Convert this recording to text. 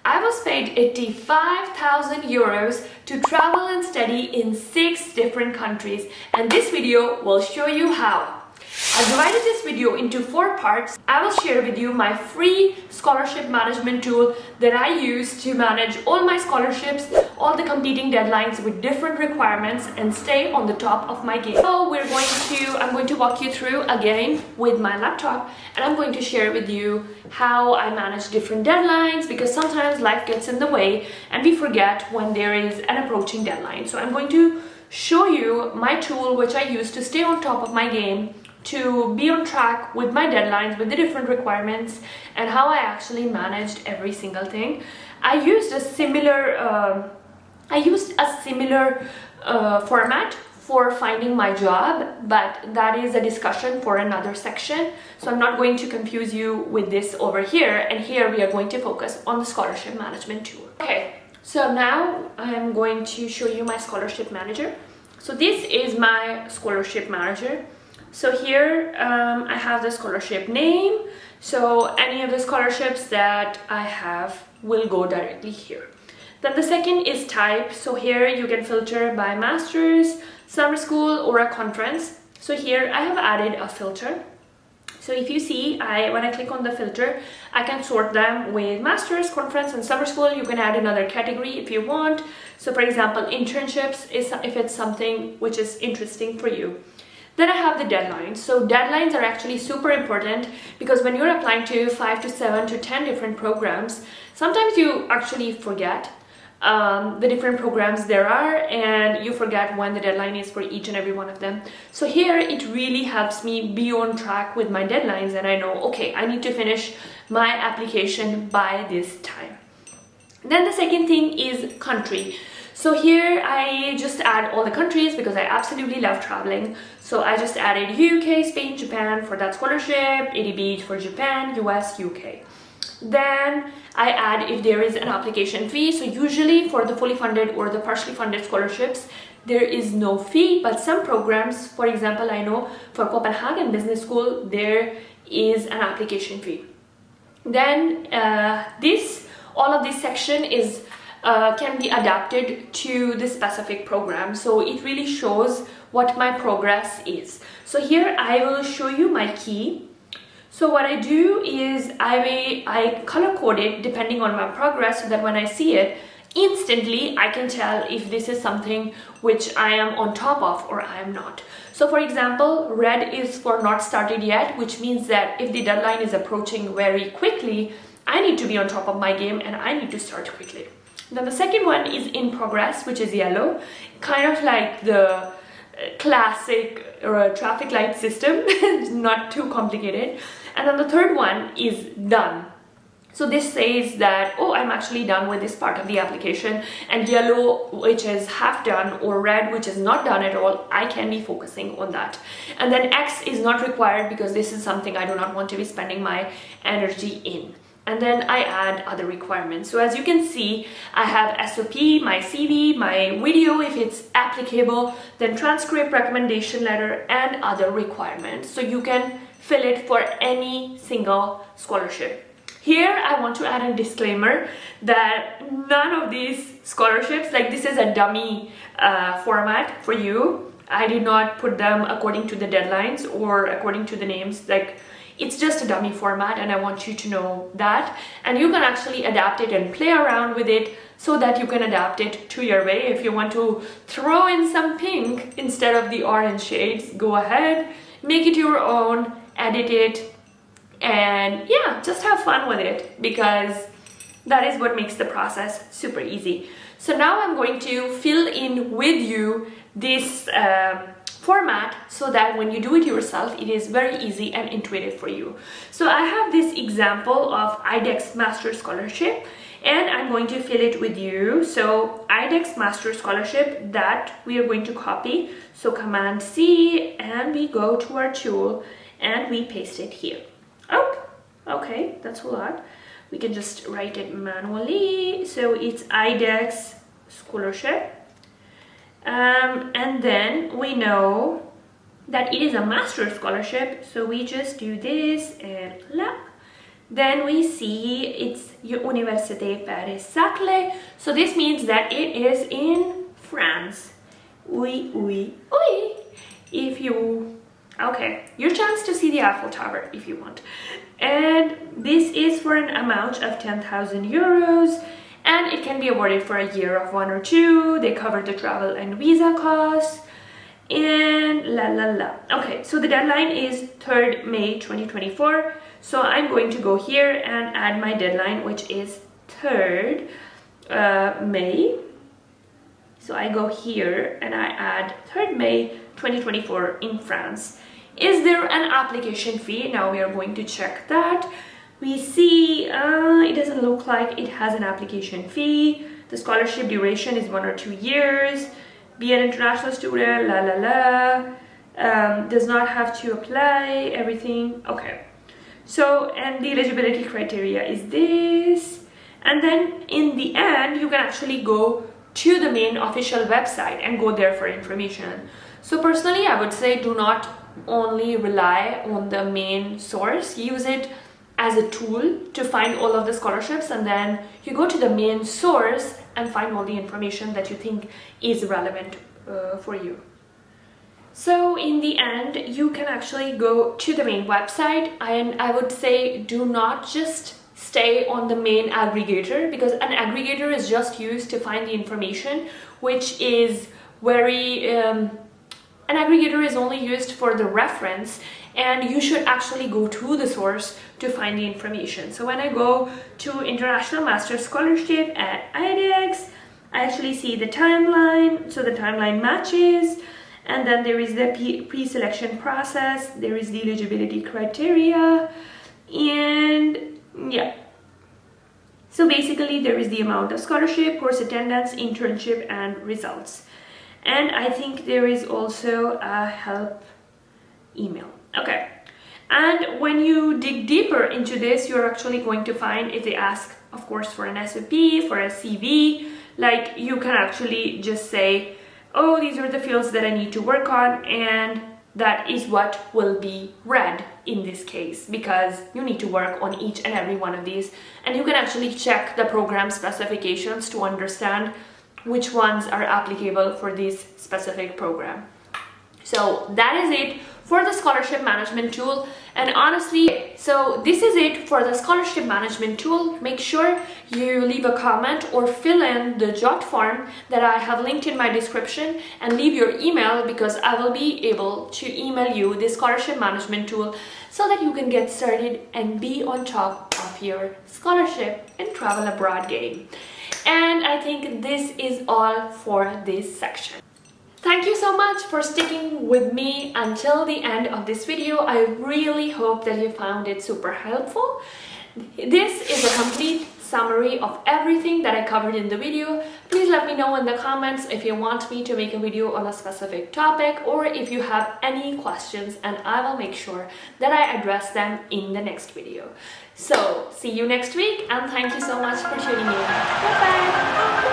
I was paid 85,000 euros to travel and study in 6 different countries, and this video will show you how. I've divided this video into 4 parts. I will share with you my free scholarship management tool that I use to manage all my scholarships, all the competing deadlines with different requirements, and stay on the top of my game. So I'm going to walk you through again with my laptop, and I'm going to share with you how I manage different deadlines, because sometimes life gets in the way and we forget when there is an approaching deadline. So I'm going to show you my tool which I use to stay on top of my game, to be on track with my deadlines, with the different requirements, and how I actually managed every single thing. I used a similar format for finding my job, but that is a discussion for another section, so I'm not going to confuse you with this over here. And here we are going to focus on the scholarship management tool. Okay, so now I'm going to show you my scholarship manager. So this is my scholarship manager. So here I have the scholarship name, so any of the scholarships that I have will go directly here. Then the second is type, so here you can filter by master's, summer school, or a conference. So here I have added a filter. So if you see, when I click on the filter, I can sort them with master's, conference, and summer school. You can add another category if you want. So for example, internships is if it's something which is interesting for you. Then I have the deadlines. So deadlines are actually super important, because when you're applying to 5 to 7 to 10 different programs, sometimes you actually forget the different programs there are, and you forget when the deadline is for each and every one of them. So here it really helps me be on track with my deadlines, and I know, okay, I need to finish my application by this time. Then the second thing is country. So here I just add all the countries because I absolutely love traveling. So I just added UK, Spain, Japan for that scholarship, ADB for Japan, US, UK. Then I add if there is an application fee. So usually for the fully funded or the partially funded scholarships, there is no fee, but some programs, for example, I know for Copenhagen Business School, there is an application fee. Then all of this section is can be adapted to the specific program, so it really shows what my progress is. So here I will show you my key. So what I do is I color code it depending on my progress, so that when I see it instantly I can tell if this is something which I am on top of or I am not. So for example, red is for not started yet, which means that if the deadline is approaching very quickly, I need to be on top of my game and I need to start quickly. Then the second one is in progress, which is yellow, kind of like the classic traffic light system, not too complicated. And then the third one is done. So this says that, oh, I'm actually done with this part of the application, and yellow, which is half done, or red, which is not done at all, I can be focusing on that. And then X is not required, because this is something I do not want to be spending my energy in. And then I add other requirements. So as you can see, I have SOP, my CV, my video if it's applicable, then transcript, recommendation letter, and other requirements. So you can fill it for any single scholarship. Here I want to add a disclaimer that none of these scholarships, like this is a dummy format for you. I did not put them according to the deadlines or according to the names, like it's just a dummy format, and I want you to know that. And you can actually adapt it and play around with it so that you can adapt it to your way. If you want to throw in some pink instead of the orange shades, go ahead, make it your own, edit it, and yeah, just have fun with it, because that is what makes the process super easy. So now I'm going to fill in with you this format, so that when you do it yourself, it is very easy and intuitive for you. So I have this example of IDEX Master Scholarship, and I'm going to fill it with you. So IDEX Master Scholarship, that we are going to copy. So Command C, and we go to our tool and we paste it here. Oh, okay, that's a lot. We can just write it manually. So it's IDEX Scholarship. And then we know that it is a master's scholarship, so we just do this and Then we see it's Université Paris-Saclay. So this means that it is in France. Oui, oui, oui. If you, okay, your chance to see the Eiffel Tower if you want. And this is for an amount of 10,000 euros. And it can be awarded for a year of 1 or 2. They cover the travel and visa costs. And la la la. Okay, so the deadline is 3rd May 2024. So I'm going to go here and add my deadline, which is 3rd May. So I go here and I add 3rd May 2024 in France. Is there an application fee? Now we are going to check that. We see it doesn't look like it has an application fee. The scholarship duration is 1 or 2 years. Be an international student, la la la. Does not have to apply, everything. Okay. So, and the eligibility criteria is this. And then in the end, you can actually go to the main official website and go there for information. So personally, I would say do not only rely on the main source. Use it as a tool to find all of the scholarships, and then you go to the main source and find all the information that you think is relevant for you. So in the end, you can actually go to the main website, and I would say do not just stay on the main aggregator, because an aggregator is just used to find the information, which is very an aggregator is only used for the reference, and you should actually go to the source to find the information. So when I go to International Master's Scholarship at IDX, I actually see the timeline. So the timeline matches, and then there is the pre-selection process, there is the eligibility criteria, and yeah. So basically there is the amount of scholarship, course attendance, internship, and results. And I think there is also a help email. Okay. And when you dig deeper into this, you're actually going to find, if they ask, of course, for an SOP, for a CV, like you can actually just say, oh, these are the fields that I need to work on, and that is what will be read in this case, because you need to work on each and every one of these, and you can actually check the program specifications to understand which ones are applicable for this specific program. So that is it for the scholarship management tool. And honestly, so this is it for the scholarship management tool. Make sure you leave a comment or fill in the jot form that I have linked in my description, and leave your email, because I will be able to email you the scholarship management tool so that you can get started and be on top of your scholarship and travel abroad game. And I think this is all for this section. Thank you so much for sticking with me until the end of this video. I really hope that you found it super helpful. This is a complete summary of everything that I covered in the video. Please let me know in the comments if you want me to make a video on a specific topic, or if you have any questions, and I will make sure that I address them in the next video. So see you next week, and thank you so much for tuning in. Bye bye.